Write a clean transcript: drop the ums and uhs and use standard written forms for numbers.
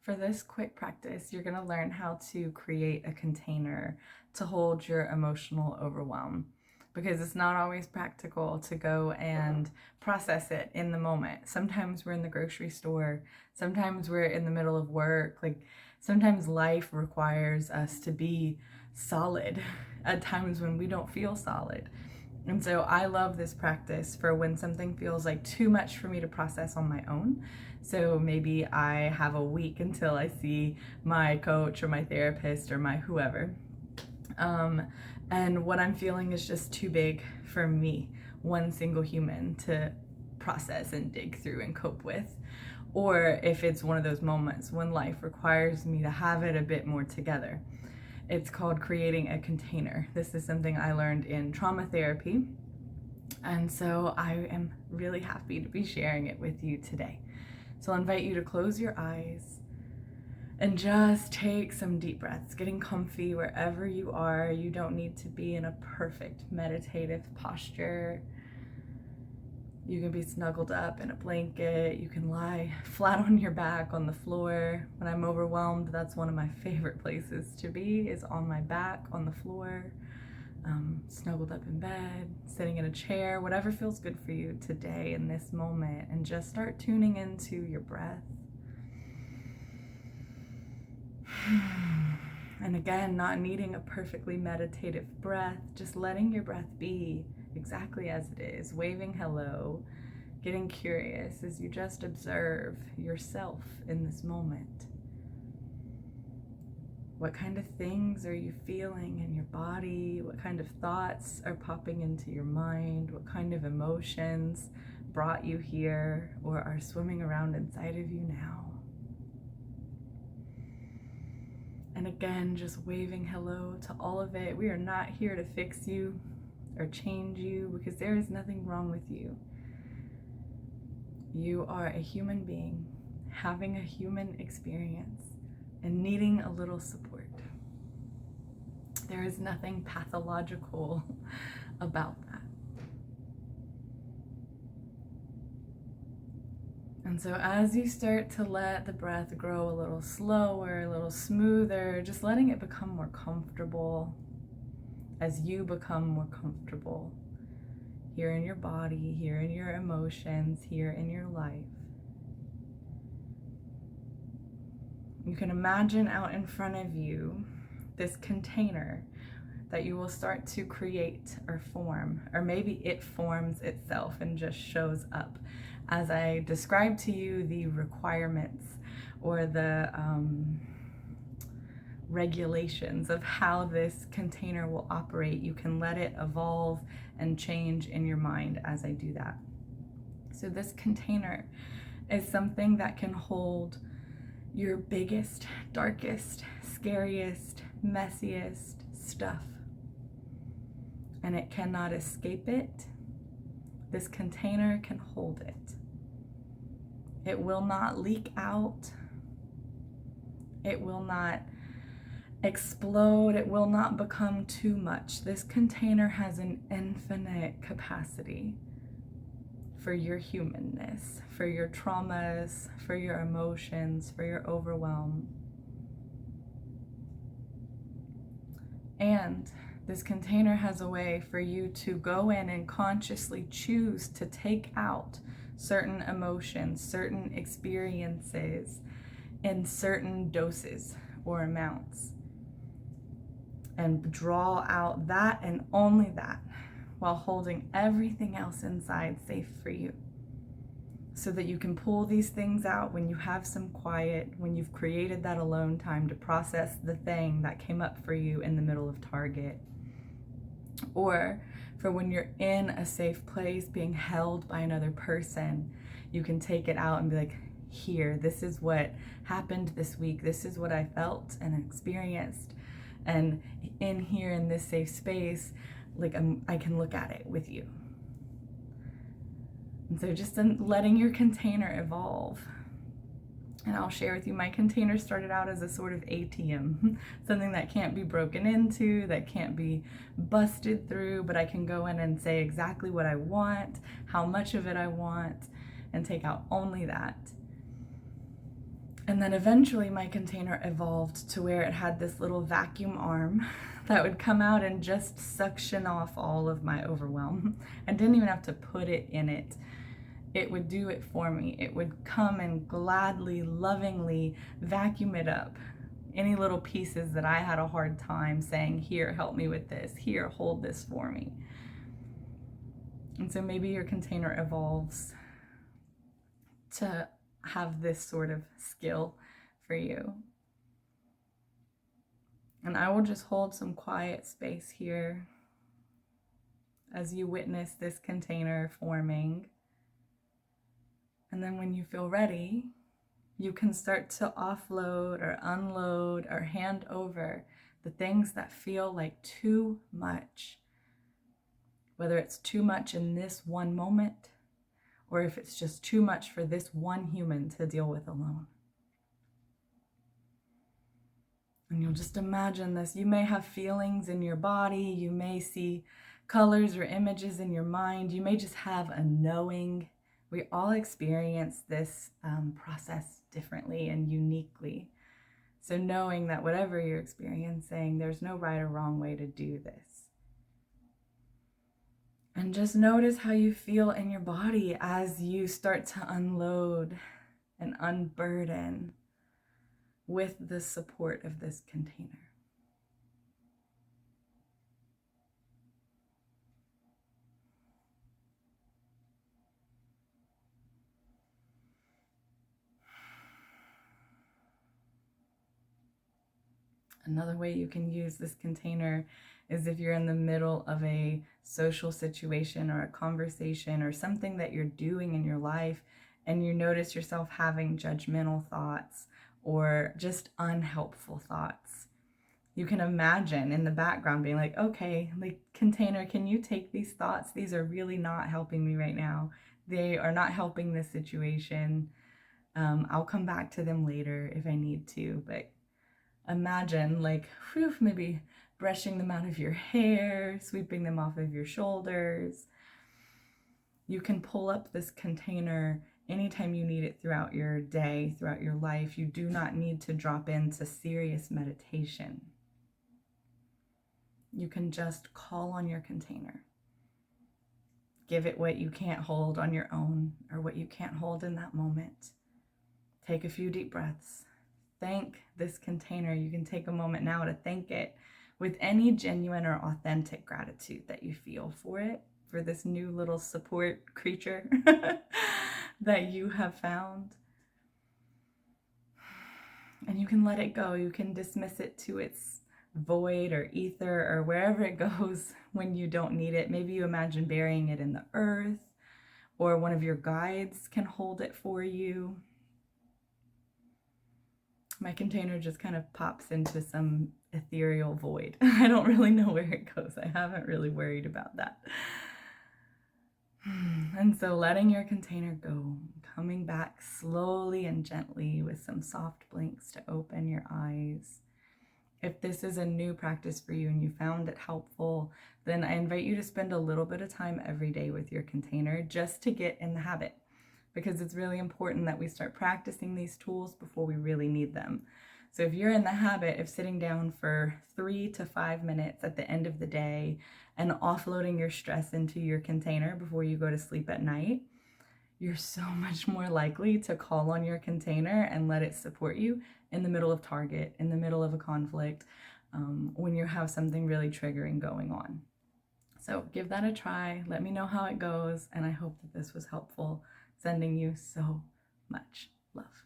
For this quick practice, you're going to learn how to create a container to hold your emotional overwhelm, because it's not always practical to go and process it in the moment. Sometimes we're in the grocery store, sometimes we're in the middle of work. Like, sometimes life requires us to be solid at times when we don't feel solid. And so I love this practice for when something feels like too much for me to process on my own. So maybe I have a week until I see my coach or my therapist or my whoever. And what I'm feeling is just too big for me, one single human, to process and dig through and cope with. Or if it's one of those moments when life requires me to have it a bit more together. It's called creating a container. This is something I learned in trauma therapy. And so I am really happy to be sharing it with you today. So I'll invite you to close your eyes and just take some deep breaths, getting comfy wherever you are. You don't need to be in a perfect meditative posture. You can be snuggled up in a blanket. You can lie flat on your back on the floor. When I'm overwhelmed, that's one of my favorite places to be, is on my back on the floor, snuggled up in bed, sitting in a chair, whatever feels good for you today in this moment. And just start tuning into your breath. And again, not needing a perfectly meditative breath, just letting your breath be exactly as it is, waving hello, getting curious as you just observe yourself in this moment. What kind of things are you feeling in your body? What kind of thoughts are popping into your mind? What kind of emotions brought you here or are swimming around inside of you now? And again, just waving hello to all of it. We are not here to fix you or change you, because there is nothing wrong with you. You are a human being having a human experience and needing a little support. There is nothing pathological about that. And so as you start to let the breath grow a little slower, a little smoother, just letting it become more comfortable, as you become more comfortable here in your body, here in your emotions, here in your life. You can imagine out in front of you this container that you will start to create or form, or maybe it forms itself and just shows up as I describe to you the requirements or the regulations of how this container will operate. You can let it evolve and change in your mind as I do that. So this container is something that can hold your biggest, darkest, scariest, messiest stuff. And it cannot escape it. This container can hold it. It will not leak out. It will not explode. It will not become too much. This container has an infinite capacity for your humanness, for your traumas, for your emotions, for your overwhelm. And this container has a way for you to go in and consciously choose to take out certain emotions, certain experiences in certain doses or amounts, and draw out that and only that, while holding everything else inside safe for you, so that you can pull these things out when you have some quiet, when you've created that alone time to process the thing that came up for you in the middle of Target, or for when you're in a safe place being held by another person. You can take it out and be like, here, this is what happened this week, this is what I felt and experienced, and in here in this safe space, like I can look at it with you. And so just letting your container evolve. And I'll share with you, my container started out as a sort of ATM, something that can't be broken into, that can't be busted through, but I can go in and say exactly what I want, how much of it I want, and take out only that. And then eventually my container evolved to where it had this little vacuum arm that would come out and just suction off all of my overwhelm. I didn't even have to put it in it. It would do it for me. It would come and gladly, lovingly vacuum it up. Any little pieces that I had a hard time saying, here, help me with this. Here, hold this for me. And so maybe your container evolves to have this sort of skill for you. And I will just hold some quiet space here as you witness this container forming. And then when you feel ready, you can start to offload or unload or hand over the things that feel like too much. Whether it's too much in this one moment, or if it's just too much for this one human to deal with alone. And you'll just imagine this. You may have feelings in your body. You may see colors or images in your mind. You may just have a knowing. We all experience this process differently and uniquely. So knowing that whatever you're experiencing, there's no right or wrong way to do this. And just notice how you feel in your body as you start to unload and unburden with the support of this container. Another way you can use this container is if you're in the middle of a social situation or a conversation or something that you're doing in your life and you notice yourself having judgmental thoughts or just unhelpful thoughts. You can imagine in the background being like, okay, like, container, can you take these thoughts? These are really not helping me right now. They are not helping this situation. I'll come back to them later if I need to, but imagine like, maybe brushing them out of your hair, sweeping them off of your shoulders. You can pull up this container anytime you need it throughout your day, throughout your life. You do not need to drop into serious meditation. You can just call on your container. Give it what you can't hold on your own or what you can't hold in that moment. Take a few deep breaths. Thank this container. You can take a moment now to thank it with any genuine or authentic gratitude that you feel for it, for this new little support creature that you have found. And you can let it go. You can dismiss it to its void or ether or wherever it goes when you don't need it. Maybe you imagine burying it in the earth, or one of your guides can hold it for you. My container just kind of pops into some ethereal void. I don't really know where it goes. I haven't really worried about that. And so letting your container go, coming back slowly and gently with some soft blinks to open your eyes. If this is a new practice for you and you found it helpful, then I invite you to spend a little bit of time every day with your container just to get in the habit. Because it's really important that we start practicing these tools before we really need them. So if you're in the habit of sitting down for 3 to 5 minutes at the end of the day and offloading your stress into your container before you go to sleep at night, you're so much more likely to call on your container and let it support you in the middle of Target, in the middle of a conflict, when you have something really triggering going on. So give that a try. Let me know how it goes. And I hope that this was helpful. Sending you so much love.